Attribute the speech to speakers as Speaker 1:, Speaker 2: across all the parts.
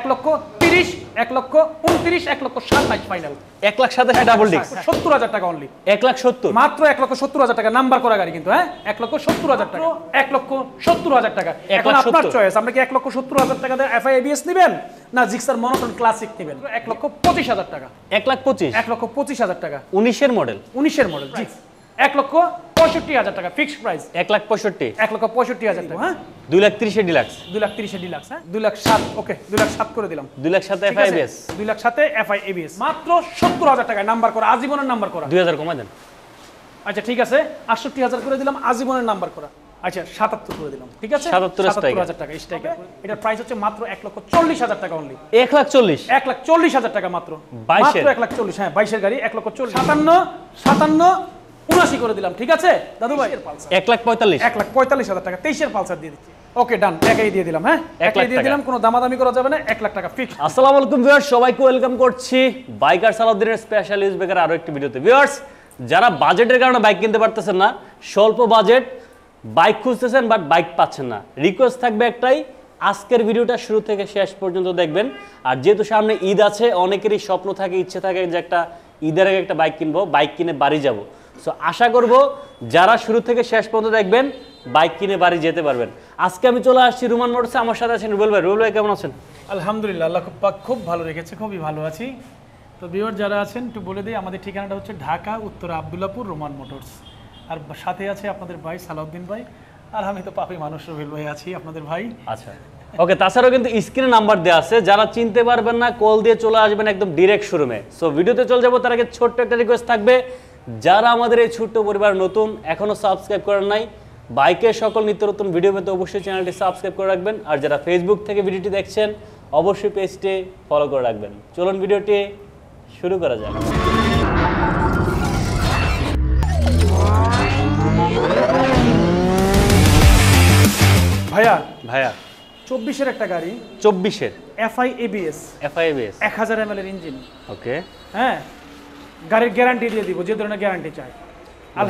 Speaker 1: 1,30,000, 1,29,000, 1,27,000 final.
Speaker 2: 1,27,000 double disk
Speaker 1: 70,000 টাকা only.
Speaker 2: 1,70,000
Speaker 1: মাত্র 1,70,000 টাকা নাম্বার করা গাড়ি কিন্তু, হ্যাঁ 1,70,000 টাকা, 1,70,000 টাকা। এখন আপনার চয়েস, আপনি কি 1,70,000 টাকা দিয়ে এফআই এবিএস নেবেন না জিক্সার মনোটন ক্লাসিক নেবেন? 1,25,000 টাকা।
Speaker 2: 1,25,000
Speaker 1: 1,25,000 টাকা
Speaker 2: 19 এর মডেল
Speaker 1: 19 এর মডেল জি। 1,65,000 টাকা ফিক্সড প্রাইস।
Speaker 2: 1,65,000
Speaker 1: 1,65,000 টাকা, হ্যাঁ
Speaker 2: 2,30,000 এর ডিলাক্স
Speaker 1: 2,30,000 ডিলাক্স, হ্যাঁ 2,07,000 ওকে 2,07,000 করে দিলাম।
Speaker 2: 2,07,000 এফআই এবিএস
Speaker 1: 2,07,000 এফআই এবিএস মাত্র 70,000 টাকায় নাম্বার করা, আজীবনের নাম্বার করা।
Speaker 2: 2,000 কমাই দেন।
Speaker 1: আচ্ছা ঠিক আছে 68,000 করে দিলাম, আজীবনের নাম্বার করা। আচ্ছা 77 করে দিলাম, ঠিক আছে
Speaker 2: 77,000
Speaker 1: টাকা স্ট্রাইকার। এটার প্রাইস হচ্ছে মাত্র 1,40,000 টাকা অনলি।
Speaker 2: 1,40,000
Speaker 1: 1,40,000 টাকা মাত্র।
Speaker 2: 22
Speaker 1: মাত্র 1,40,000, হ্যাঁ 22 এর গাড়ি 1,40,000। 57, 79 করে দিলাম, ঠিক আছে দাদু ভাই।
Speaker 2: 1,45,000
Speaker 1: 1,45,000 টাকা 23 এর পালসার দিয়ে দিচ্ছি। ওকে ডান, একাই দিয়ে দিলাম, হ্যাঁ একাই দিয়ে দিলাম, কোনো দামাদামি করা যাবে না, 1,00,000 টাকা ফিক্স।
Speaker 2: আসসালামু আলাইকুম ভিউয়ার্স, সবাইকে ওয়েলকাম করছি বাইকার সালাউদ্দিনের স্পেশাল ইউজ বেকার আরো একটি ভিডিওতে। ভিউয়ার্স, যারা বাজেটের কারণে বাইক কিনতে পারতেছেন না, স্বল্প বাজেট বাইক খুঁজতেছেন বাট বাইক পাচ্ছেন না, রিকোয়েস্ট থাকবে একটাই, আজকের ভিডিওটা শুরু থেকে শেষ পর্যন্ত দেখবেন। আর যেহেতু সামনে ঈদ আছে, অনেকেরই স্বপ্ন থাকে, ইচ্ছে থাকে যে একটা ঈদের আগে একটা বাইক কিনবো, বাইক কিনে বাড়ি যাব। সো আশা করব যারা শুরু থেকে শেষ পর্যন্ত দেখবেন বাইক কিনে বাড়ি যেতে পারবেন। আজকে আমি চলে আসছি রুমান মোটরসে, আমার সাথে আছেন রুবেল ভাই। রুবেল ভাই কেমন আছেন?
Speaker 1: আলহামদুলিল্লাহ, আল্লাহ পাক খুব ভালো রেখেছে, খুবই ভালো আছি। তো ভিউয়ার যারা আছেন একটু বলে দিই, আমাদের ঠিকানাটা হচ্ছে ঢাকা উত্তরা আব্দুল্লাহপুর রোমান মোটরস। আর সাথে আছে আপনাদের ভাই সালাউদ্দিন ভাই, আর আমি তো পাপি মানুষ রুবেল ভাই আছি আপনাদের ভাই।
Speaker 2: আচ্ছা ওকে, তাছাড়াও কিন্তু স্ক্রিনে নাম্বার দেওয়া আছে, যারা চিনতে পারবেন না কল দিয়ে চলে আসবেন একদম ডিরেক্ট শোরুমে। সো ভিডিওতে চলে যাবো, তার আগে ছোট্ট একটা রিকোয়েস্ট থাকবে, যারা আমাদের এই ছোট্ট পরিবার নতুন, এখনো সাবস্ক্রাইব করেন নাই, বাইকের সকল নিত্য নতুন ভিডিও পেতে অবশ্যই চ্যানেলটি সাবস্ক্রাইব করে রাখবেন। আর যারা ফেসবুক থেকে ভিডিওটি দেখছেন অবশ্যই পেজটি ফলো করে রাখবেন। চলুন ভিডিওটি শুরু করা যাক।
Speaker 1: ভাইয়া
Speaker 2: ভাইয়া
Speaker 1: 24-এর একটা গাড়ি,
Speaker 2: 24-এর
Speaker 1: এফআই এবিএস 1000 ml এর ইঞ্জিন।
Speaker 2: ওকে,
Speaker 1: হ্যাঁ গাড়ির গ্যারান্টি দিয়ে দিব, যে ধরনের গ্যারান্টি চাই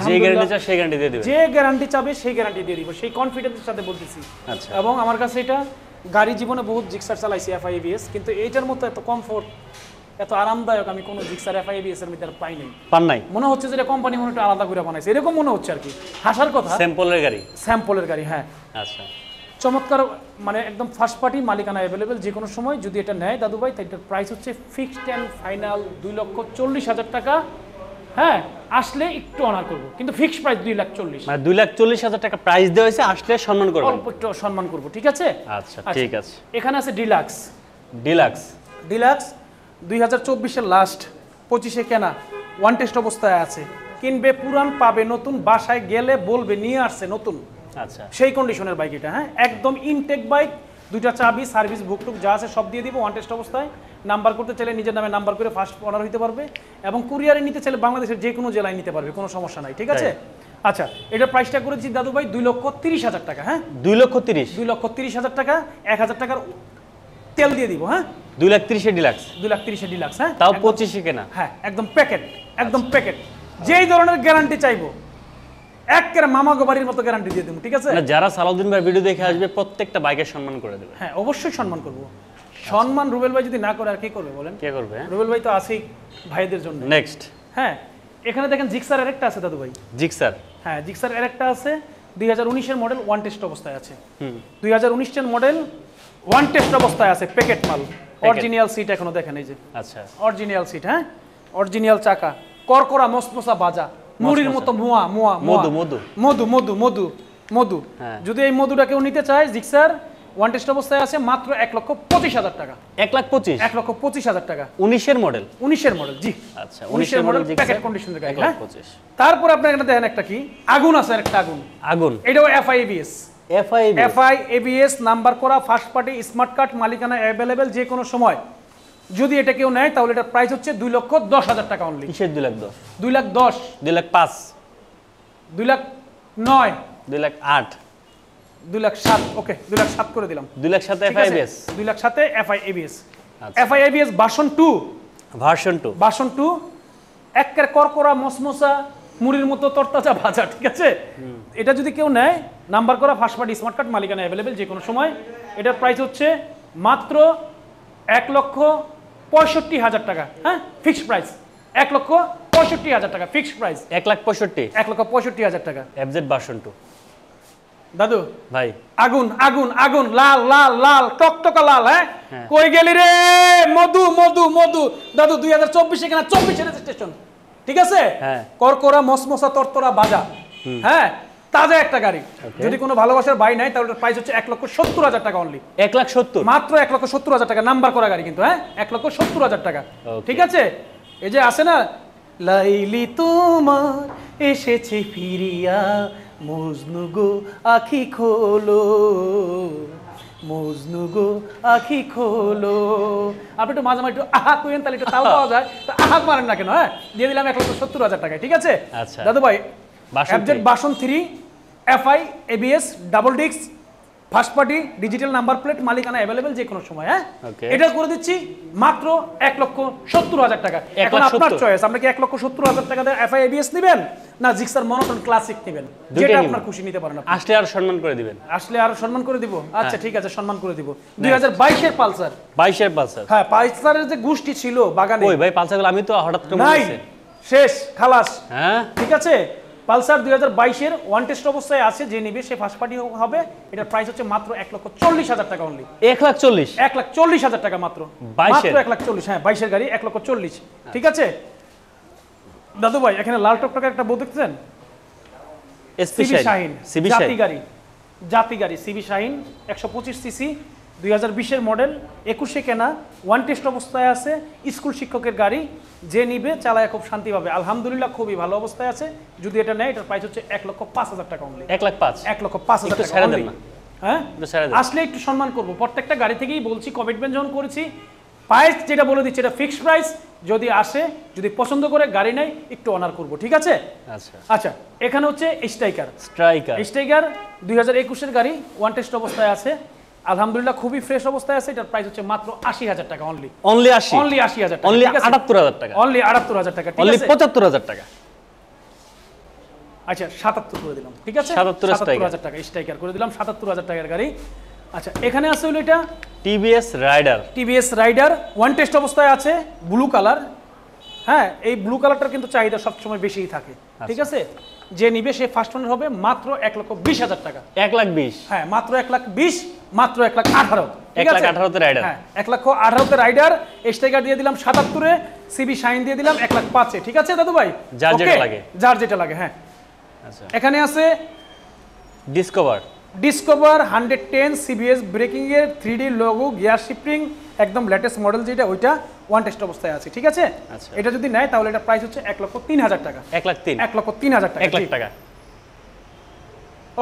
Speaker 2: যে গ্যারান্টি চাই সেই গ্যারান্টি দিয়ে দিবেন,
Speaker 1: যে গ্যারান্টি চাবে সেই গ্যারান্টি দিয়ে দিব, সেই কনফিডেন্সের সাথে বলতেছি।
Speaker 2: আচ্ছা,
Speaker 1: এবং আমার কাছে এটা গাড়ি জীবনে বহুত জিক্সার চালাইছি এফআই এবিএস, কিন্তু এইটার মতো এত কমফোর্ট, এত আরামদায়ক আমি কোনো জিক্সার এফআই এবিএস এর মধ্যে পাই নাই।
Speaker 2: পান নাই?
Speaker 1: মনে হচ্ছে যে কোম্পানি মনে একটু আলাদা করে বানাইছে, এরকম মনে হচ্ছে আর কি। হাসার কথা,
Speaker 2: স্যাম্পলের গাড়ি,
Speaker 1: স্যাম্পলের গাড়ি, হ্যাঁ।
Speaker 2: আচ্ছা,
Speaker 1: চমৎকার, মানে একদম ফার্স্ট পার্টি, মালিকানা অ্যাভেলেবেল, যে কোনো সময় যদি এটা নেয় দাদু ভাই, তাই এটার প্রাইস হচ্ছে ফিক্সড অ্যান্ড ফাইনাল 2,40,000 টাকা। হ্যাঁ আসলে একটু অনার করবো, কিন্তু ফিক্সড প্রাইস 2,40,000,
Speaker 2: মানে 2,40,000 টাকা প্রাইস দেওয়া হয়েছে, আসলে সম্মান করব,
Speaker 1: অল্প একটু সম্মান করবো, ঠিক আছে?
Speaker 2: আচ্ছা ঠিক আছে।
Speaker 1: এখানে আছে ডিলাক্স।
Speaker 2: ডিলাক্স
Speaker 1: 2024-এর লাস্ট, 25-এ কেনা, ওয়ান টেস্ট অবস্থায় আছে, কিনবে পুরান পাবে নতুন, বাসায় গেলে বলবে নিয়ে আসছে নতুন।
Speaker 2: আচ্ছা,
Speaker 1: সেই কন্ডিশনের বাইক এটা, হ্যাঁ একদম ইনটেক বাইক, 2টা চাবি, সার্ভিস বুকটুক যা আছে সব দিয়ে দিব, ওয়ান টেস্ট অবস্থায়। নাম্বার করতে চাইলে নিজের নামে নাম্বার করে ফার্স্ট অনার হইতে পারবে, এবং কুরিয়ারে নিতে চাইলে বাংলাদেশের যে কোনো জেলায় নিতে পারবে, কোনো সমস্যা নাই, ঠিক আছে? আচ্ছা, এটার প্রাইসটা করেছি দাদু ভাই 2,30,000 টাকা, হ্যাঁ
Speaker 2: 2,30,000
Speaker 1: 2,30,000 টাকা, 1,000 টাকার তেল দিয়ে দিব, হ্যাঁ
Speaker 2: 2,30,000 ডিলাক্স,
Speaker 1: 2,30,000 ডিলাক্স, হ্যাঁ
Speaker 2: তাও 25-এ কেনা,
Speaker 1: হ্যাঁ একদম প্যাকেট, একদম প্যাকেট। যেই ধরনের গ্যারান্টি চাইবো একেবারে মামা গো বাড়ির মতো গ্যারান্টি দিয়ে দেবো, ঠিক আছে?
Speaker 2: যারা সালাউদ্দিন ভাই ভিডিও দেখে আসবে প্রত্যেকটা বাইকের সম্মান করে দেবে।
Speaker 1: হ্যাঁ অবশ্যই সম্মান করবো। সম্মান রুবেল ভাই যদি না করে আর কি করবে বলেন?
Speaker 2: কে করবে?
Speaker 1: রুবেল ভাই তো আছেই ভাইদের জন্য।
Speaker 2: নেক্সট,
Speaker 1: হ্যাঁ এখানে দেখেন জিক্সার আরেকটা আছে দাদু ভাই।
Speaker 2: জিক্সার,
Speaker 1: হ্যাঁ জিক্সার আরেকটা আছে, 2019-এর মডেল, ওয়ান টেস্ট অবস্থায় আছে। 2019-এর মডেল, ওয়ান টেস্ট অবস্থায় আছে, প্যাকেট মাল, অরিজিনাল সিট এখনো দেখেন, এই যে
Speaker 2: আচ্ছা
Speaker 1: অরিজিনাল সিট, হ্যাঁ অরিজিনাল চাকা, করকরা মসমসা বাজা, মুড়ির মতো মুয়া মুয়া
Speaker 2: মধু মধু
Speaker 1: মধু মধু মধু মধু। যদি এই মধুটা কেউ নিতে চায়, জিক্সার ওয়ান টেস্ট অবস্থায় আছে, মাত্র 1,25,000 টাকা।
Speaker 2: 1,25,000
Speaker 1: 1,25,000 টাকা।
Speaker 2: 19-এর মডেল,
Speaker 1: 19-এর মডেল, জি
Speaker 2: আচ্ছা
Speaker 1: 19-এর মডেল, প্যাকেট কন্ডিশনের গাড়ি, হ্যাঁ
Speaker 2: 1,25,000।
Speaker 1: তারপর আপনি এখানে দেখেন একটা কি আগুন আছে, একটা আগুন,
Speaker 2: আগুন,
Speaker 1: এটাও FI ABS,
Speaker 2: FI
Speaker 1: ABS number করা, ফার্স্ট পার্টি, স্মার্ট কার্ড, মালিকানা অ্যাভেলেবেল, যে কোনো সময় যদি এটা কেউ নেয় তাহলে এটার প্রাইস হচ্ছে 2,10,000 টাকা অনলি।
Speaker 2: কিসের 2,10,000?
Speaker 1: 2,10,000,
Speaker 2: 2,05,000,
Speaker 1: 2,09,000,
Speaker 2: 2,08,000,
Speaker 1: 2,07,000 ওকে 2,07,000 করে দিলাম।
Speaker 2: 2,07,000 এফআই এবিএস,
Speaker 1: 2,07,000 এফআই এবিএস।
Speaker 2: আচ্ছা,
Speaker 1: এফআই এবিএস ভার্সন 2, ভার্সন 2 একের করকরা মসমসা মুড়ির মতো তরতাজা ভাজা, ঠিক আছে? এটা যদি কেউ নেয়, নাম্বার করা, ফার্স্ট পার্টি, স্মার্ট কার্ড, মালিকানা অ্যাভেলেবেল, যে কোনো সময়। এটার প্রাইস হচ্ছে মাত্র 1,65,000 টাকা, হ্যাঁ ফিক্সড প্রাইস। 1,65,000 টাকা ফিক্সড প্রাইস।
Speaker 2: 1,65,000
Speaker 1: 1,65,000 টাকা।
Speaker 2: FZ ভার্সন 2
Speaker 1: দাদু
Speaker 2: ভাই,
Speaker 1: আগুন আগুন আগুন, লাল লাল লাল টকটকা লাল, হ্যাঁ কই গেলি রে মধু মধু মধু। দাদু 2024 কিনা 24 রেজিস্ট্রেশন, ঠিক আছে,
Speaker 2: হ্যাঁ
Speaker 1: করকরা মসমসা তরতরা বাজা, হ্যাঁ তাজা একটা গাড়ি। যদি কোনো ভালোবাসার ভাই নাই তাহলে প্রাইস হচ্ছে 1,70,000 টাকা অনলি।
Speaker 2: 1,70,000
Speaker 1: মাত্র 1,70,000 টাকা, নাম্বার করা গাড়ি কিন্তু, হ্যাঁ 1,70,000 টাকা। ঠিক আছে, এই যে আছে না, লাইলি তোমার এসেছে ফিরিয়া, মজনু গো আখি খোলো, মজনু গো আখি খোলো। আপনি একটু মাঝে মাঝে একটু আহা কইেন, তাহলে একটু তাল পাওয়া যায়, তো আহা মারেন না কেন? হ্যাঁ দিয়ে দিলাম 1,70,000 টাকায়, ঠিক আছে।
Speaker 2: আচ্ছা
Speaker 1: দাদু ভাই,
Speaker 2: বাসন
Speaker 1: FZ version 3 FI ABS double disc, first party, digital number plate, মালিকানা অ্যাভেলেবেল যে কোনো সময়, হ্যাঁ এটা করে দিচ্ছি মাত্র 1,70,000 টাকা। এখন আপনার চয়েস, আপনি কি 1,70,000 টাকা দিয়ে FI ABS নেবেন না জিক্সার মনোটন ক্লাসিক নেবেন, যেটা আপনার খুশি নিতে পারেন।
Speaker 2: আসলে আর সম্মান করে দিবেন? আসলে
Speaker 1: আর সম্মান করে দিব, আচ্ছা ঠিক আছে সম্মান করে দিব। 2022 এর পালসার,
Speaker 2: 22 এর পালসার,
Speaker 1: হ্যাঁ পালসারের যে গোষ্ঠী ছিল বাগানে,
Speaker 2: ওই ভাই পালসারগুলো আমি তো হঠাৎ করে মনে
Speaker 1: নাই,
Speaker 2: হচ্ছে
Speaker 1: শেষ খালাস,
Speaker 2: হ্যাঁ
Speaker 1: ঠিক আছে। পালসার 2022 এর ওয়ান টেস্ট অবস্থায় আছে, যে নিবে সে ফার্স্ট পার্টি হবে। এটার প্রাইস হচ্ছে মাত্র 1,40,000 টাকা অনলি।
Speaker 2: 1,40,000
Speaker 1: 1,40,000 টাকা মাত্র, মাত্র 1,40,000, হ্যাঁ 22 এর গাড়ি 1,40,000, ঠিক আছে। দাদু ভাই এখানে লাল টকটকে একটা বউ দেখছেন, সিবি শাহিন, জাতি গাড়ি, জাতি গাড়ি সিবি শাহিন 125 সিসি, 2020 এর মডেল, 21 এ কেনা, ওয়ান টেস্ট অবস্থায় আছে, স্কুল শিক্ষকের গাড়ি, যে নিবে চালায় খুব শান্তি পাবে। আলহামদুলিল্লাহ খুবই ভালো অবস্থায় আছে। যদি এটা নেয় এটার প্রাইস হচ্ছে 1,05,000 টাকা অনলি।
Speaker 2: 1,05,000
Speaker 1: টাকা অনলি, হ্যাঁ আসলে একটু সম্মান করব। প্রত্যেকটা গাড়ি থেকেই বলছি, কমিটমেন্ট যখন করেছি, প্রাইস যেটা বলে দিচ্ছি এটা ফিক্সড প্রাইস। যদি আসে, যদি পছন্দ করে গাড়ি নেয় একটু অনার করব, ঠিক আছে।
Speaker 2: আচ্ছা
Speaker 1: আচ্ছা এখানে হচ্ছে স্ট্রাইকার,
Speaker 2: স্ট্রাইকার
Speaker 1: 2021 এর গাড়ি, ওয়ান টেস্ট অবস্থায় আছে, আলহামদুলিল্লাহ খুবই ফ্রেশ অবস্থায় আছে। এটার প্রাইস হচ্ছে মাত্র 80,000 টাকা অনলি।
Speaker 2: অনলি 80,
Speaker 1: অনলি 80,000 টাকা,
Speaker 2: অনলি 78,000 টাকা,
Speaker 1: অনলি 78,000 টাকা, ঠিক
Speaker 2: অনলি
Speaker 1: আছে।
Speaker 2: 75,000 টাকা,
Speaker 1: আচ্ছা 77 করে দিলাম, ঠিক আছে।
Speaker 2: 77,000
Speaker 1: টাকা স্ট্রাইকার করে দিলাম, 77,000 টাকার গাড়ি। আচ্ছা এখানে আছে হলো এটা
Speaker 2: টিভিএস রাইডার, ওয়ান টেস্ট অবস্থায় আছে, ব্লু কালার, হ্যাঁ এই ব্লু কালারটার কিন্তু চাহিদা সবসময় বেশিই থাকে, ঠিক আছে। যে নিবে সে ফার্স্ট ওনার হবে, মাত্র 1,20,000 টাকা। 1,20,000,
Speaker 1: হ্যাঁ মাত্র 1,20,000, মাত্র 1,18,000, ঠিক আছে।
Speaker 2: 1,18,000 তে রাইডার,
Speaker 1: হ্যাঁ 1,18,000 তে রাইডার, স্ট্রাইকার দিয়ে দিলাম 77 এ, সিবি শাইন দিয়ে দিলাম 1,05,000, ঠিক আছে দাদু ভাই,
Speaker 2: যার যেটা লাগে,
Speaker 1: যার যেটা লাগে, হ্যাঁ।
Speaker 2: আচ্ছা
Speaker 1: এখানে আছে
Speaker 2: ডিসকভার
Speaker 1: 110 সিবিএস ব্রেকিং এর 3D লোগো, গিয়ার শিফটিং, একদম লেটেস্ট মডেল যেটা, ওইটা ওয়ান টেস্ট অবস্থায় আছে, ঠিক আছে। এটা যদি নেয় তাহলে এটা প্রাইস হচ্ছে 1,03,000 টাকা। 1,03,000 টাকা,
Speaker 2: 1,00,000 টাকা।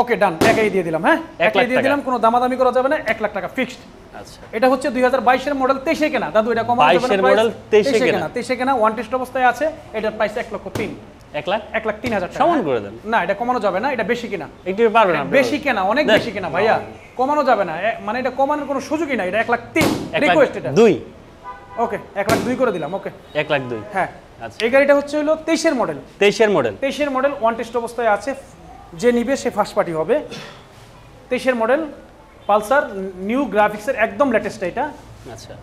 Speaker 1: ওকে ডান, একাই দিয়ে দিলাম, হ্যাঁ একাই দিয়ে দিলাম, কোনো দামাদামি করা যাবে না, 1,00,000 টাকা ফিক্সড।
Speaker 2: আচ্ছা
Speaker 1: এটা হচ্ছে 2022 এর মডেল, 23 এ কেনা দাদু, এটা কমানো যাবে না,
Speaker 2: 22 এর মডেল
Speaker 1: 23 এ কেনা, ওয়ান টেস্ট অবস্থায় আছে, এটার প্রাইস 1,03,000,
Speaker 2: 1,03,000
Speaker 1: টাকা।
Speaker 2: সমান করে দেন
Speaker 1: না এটা কমানো যাবে না, এটা বেশি কিনা,
Speaker 2: একটু পারবেন না,
Speaker 1: বেশি কেনা, অনেক বেশি কেনা ভাইয়া, কমানো যাবে না, মানে এটা কমানোর কোনো সুযোগই নাই। এটা 1,03,000 রিকোয়েস্ট, এটা
Speaker 2: 2,
Speaker 1: ওকে 1,02,000 করে দিলাম, ওকে
Speaker 2: 1,02,000,
Speaker 1: হ্যাঁ।
Speaker 2: আচ্ছা
Speaker 1: এই গাড়িটা হচ্ছে হলো 23 এর মডেল,
Speaker 2: 23 এর মডেল,
Speaker 1: ওয়ান টেস্ট অবস্থায় আছে, যে নিবে সে ফার্স্ট পার্টি হবে। 23 এর মডেল পালসার, নিউ গ্রাফিক্সের একদম লেটেস্ট এটা।
Speaker 2: আচ্ছা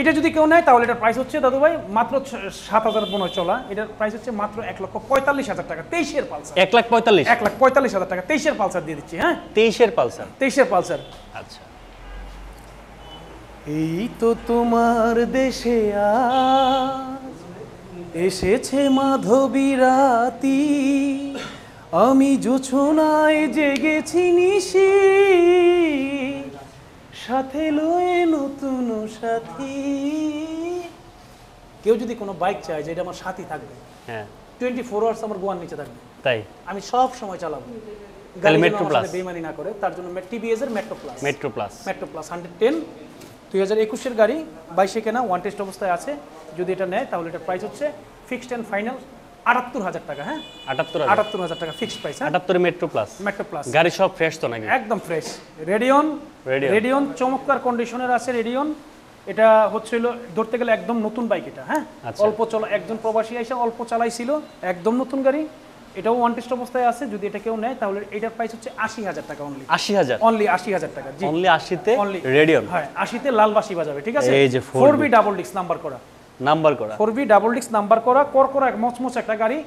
Speaker 1: এটা যদি কেউ নেয় তাহলে এটার প্রাইস হচ্ছে দাদু ভাই মাত্র 7,000 মনে চলা, এটার প্রাইস হচ্ছে মাত্র 1,45,000 টাকা। 23 এর পালসার 1,45,000 টাকা, 23 এর পালসার দিয়ে দিচ্ছি, হ্যাঁ
Speaker 2: 23 এর পালসার,
Speaker 1: 23 এর পালসার।
Speaker 2: আচ্ছা
Speaker 1: এই তো তোমার দেশে আজ এসেছে মাধবী রাতি, আমি জোছনায় জেগেছি নিশি, সাথে লয়ে নতুন সাথী। কেউ যদি কোনো বাইক চায় যে এটা আমার সাথী থাকবে,
Speaker 2: হ্যাঁ
Speaker 1: 24 আওয়ার্স আমার গোয়ার নিচে থাকবে,
Speaker 2: তাই
Speaker 1: আমি সব সময় চালাবো,
Speaker 2: তাহলে মেট্রো প্লাস
Speaker 1: বেমানি না করে, তার জন্য টিভিএস এর মেট্রো প্লাস 110, 2021 এর গাড়ি, 22 এ কেনা, ওয়ান টেস্ট অবস্থায় আছে। যদি এটা নেয় তাহলে এটার প্রাইস হচ্ছে ফিক্সড এন্ড ফাইনাল 78,000 টাকা, হ্যাঁ 78,000 টাকা ফিক্সড প্রাইস, হ্যাঁ
Speaker 2: 78 মেট্রো প্লাস। গাড়ি সব ফ্রেশ তো নাকি? একদম
Speaker 1: ফ্রেশ। রেডিয়ন চমৎকার কন্ডিশনের আছে রেডিয়ন। এটা হচ্ছে হলো ধরতে গেলে একদম নতুন বাইক এটা, হ্যাঁ অল্প চলা, একজন প্রবাসী এসে অল্প চালাইছিল, একদম নতুন গাড়ি। এটাও ওয়ান টেস্ট অবস্থায় আছে, যদি এটা কেউ নেয় তাহলে এটার প্রাইস হচ্ছে 80,000 টাকা অনলি।
Speaker 2: 80,000
Speaker 1: অনলি 80,000 টাকা, জি
Speaker 2: অনলি 80তে
Speaker 1: Only।
Speaker 2: রেডিয়ন।
Speaker 1: হ্যাঁ 80তে লাল বাসি বাজাবে, ঠিক আছে।
Speaker 2: এই যে
Speaker 1: 4B ডাবল ডিস্ক নাম্বার করা, 4B ডাবল ডিস্ক নাম্বার করা করকরা এক মচমচ একটা গাড়ি।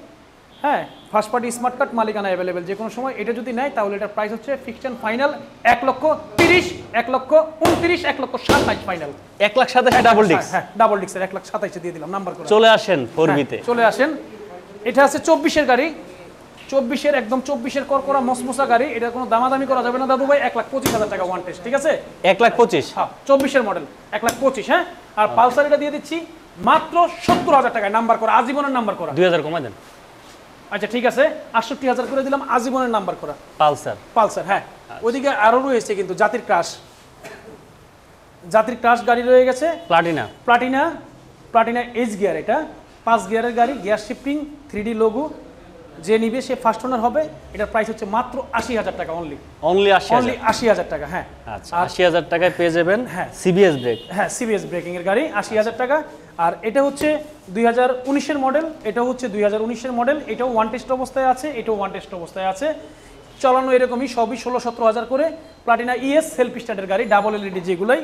Speaker 1: হ্যাঁ ফার্স্ট পার্টি স্মার্ট কার্ড মালিকানা অ্যাভেলেবেল যে কোনো সময়। এটা যদি নেয় তাহলে এটার প্রাইস হচ্ছে fixed and final 1,30,000, 1,29,000, 1,27,000 final.
Speaker 2: 1,27,000 double disk.
Speaker 1: হ্যাঁ ডাবল ডিস্কের 1,27,000 দিয়ে দিলাম নাম্বার করা।
Speaker 2: চলে আসেন 4B তে।
Speaker 1: চলে আসেন, এটা আছে 24-এর গাড়ি, 24-এর একদম 24-এর করকরা মসমসা গাড়ি। এটা কোনো দামাদামি করা যাবে না দাদু ভাই, 1,25,000 টাকা ওয়ান টেস্ট, ঠিক আছে।
Speaker 2: 1,25,000।
Speaker 1: হ্যাঁ 24-এর মডেল 1,25,000। হ্যাঁ আর পালসার এটা দিয়ে দিচ্ছি মাত্র 70,000 টাকায় নাম্বার করা, আজীবনের নাম্বার করা।
Speaker 2: 2,000 কমাই দেন।
Speaker 1: আচ্ছা ঠিক আছে, 68,000 করে দিলাম, আজীবনের নাম্বার করা
Speaker 2: পালসার।
Speaker 1: পালসার। হ্যাঁ ওইদিকে আরো রয়েছে কিন্তু জাতির ক্রাশ গাড়ি রয়ে গেছে, প্লাটিনা এইচ গিয়ার, এটা 5 গিয়ারের গাড়ি, গিয়ার শিফটিং, 3D লোগো। যে নিবে সে ফার্স্ট ওনার হবে। এটার প্রাইস হচ্ছে মাত্র 80,000 টাকা অনলি।
Speaker 2: অনলি 80,000।
Speaker 1: 80,000 টাকা। হ্যাঁ
Speaker 2: আচ্ছা 80,000 টাকায় পেয়ে যাবেন সিবিএস ব্রেক।
Speaker 1: হ্যাঁ সিবিএস ব্রেকিং এর গাড়ি 80,000 টাকা। আর এটা হচ্ছে 2019-এর মডেল, এটা হচ্ছে 2019-এর মডেল। এটাও ওয়ান টেস্ট অবস্থায় আছে, এটাও ওয়ান টেস্ট অবস্থায় আছে। চালানো এরকমই সবই 16-17 করে। প্লাটিনা ইএস সেলফ স্টার্টের গাড়ি, ডাবল এলইডি যেগুলোই।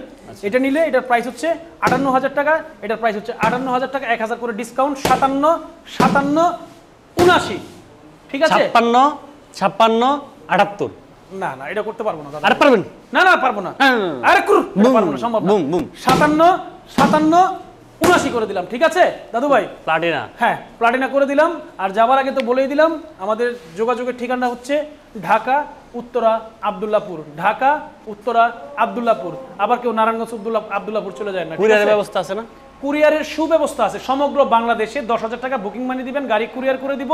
Speaker 1: এটা নিলে এটার প্রাইস হচ্ছে 58,000 টাকা, এটার প্রাইস হচ্ছে 58,000 টাকা, 1,000 করে ডিসকাউন্ট, 57, 79, ঠিক আছে।
Speaker 2: 56, 78।
Speaker 1: না না এটা করতে পারবো না দাদা।
Speaker 2: আর পারবেন?
Speaker 1: না পারবো না। আরে পারবো না, সম্ভব না। 57, 79 করে দিলাম, ঠিক আছে দাদু ভাই।
Speaker 2: প্লাটিনা।
Speaker 1: হ্যাঁ প্লাটিনা করে দিলাম। আর যাবার আগে তো বলেই দিলাম আমাদের যোগাযোগের ঠিকানা হচ্ছে ঢাকা উত্তরা আব্দুল্লাহপুর, ঢাকা উত্তরা আব্দুল্লাহপুর। আবার কেউ নারায়ণগঞ্জ আব্দুল্লাহপুর চলে যায় না,
Speaker 2: কুরিয়ারের ব্যবস্থা আছে না?
Speaker 1: কুরিয়ারের সুব্যবস্থা আছে সমগ্র বাংলাদেশে। 10,000 টাকা বুকিং মানি দিবেন, গাড়ি কুরিয়ার করে দিব।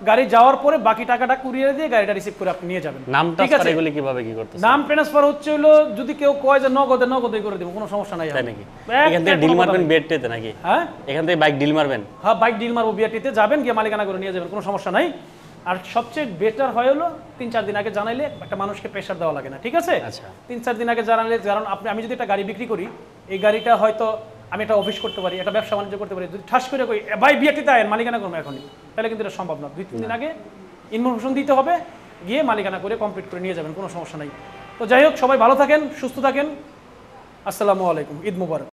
Speaker 1: গাড়ি যাওয়ার পরে বাকি টাকাটা কুরিয়ারে দিয়ে গাড়িটা রিসিভ করে আপনি নিয়ে যাবেন।
Speaker 2: নাম ট্রান্সফার এগুলি কিভাবে কি করতেছেন?
Speaker 1: নাম ট্রান্সফার হচ্ছে হলো যদি কেউ কয় যে নগদে করে দেব, কোনো সমস্যা নাই।
Speaker 2: তাই নাকি? এখান থেকে ডিল মারবেন বিআরটিতে নাকি?
Speaker 1: হ্যাঁ
Speaker 2: এখান থেকে বাইক ডিল মারবেন?
Speaker 1: হ্যাঁ বাইক ডিল মারবো, বিআরটিতে যাবেন, গিয়ে মালিকানা করে নিয়ে যাবেন, কোনো সমস্যা নাই। আর সবচেয়ে বেটার হয় হলো 3-4 দিন আগে জানাইলে একটা মানুষকে প্রেশার দেওয়া লাগে না, ঠিক আছে।
Speaker 2: আচ্ছা
Speaker 1: 3-4 দিন আগে জানাইলে, কারণ আমি যদি একটা গাড়ি বিক্রি করি, এই গাড়িটা হয়তো আমি একটা অফিস করতে পারি, একটা ব্যবসা বাণিজ্য করতে পারি, যদি ঠাস করে কই ভাই বিআরটিতে আয়েন মালিকানা করবো এখনই, তাহলে কিন্তু এটা সম্ভব না। 2-3 দিন আগে ইনফরমেশন দিতে হবে, গিয়ে মালিকানা করে কমপ্লিট করে নিয়ে যাবেন, কোনো সমস্যা নাই। তো যাই হোক, সবাই ভালো থাকেন, সুস্থ থাকেন। আসসালামু আলাইকুম, ঈদ মুবারক।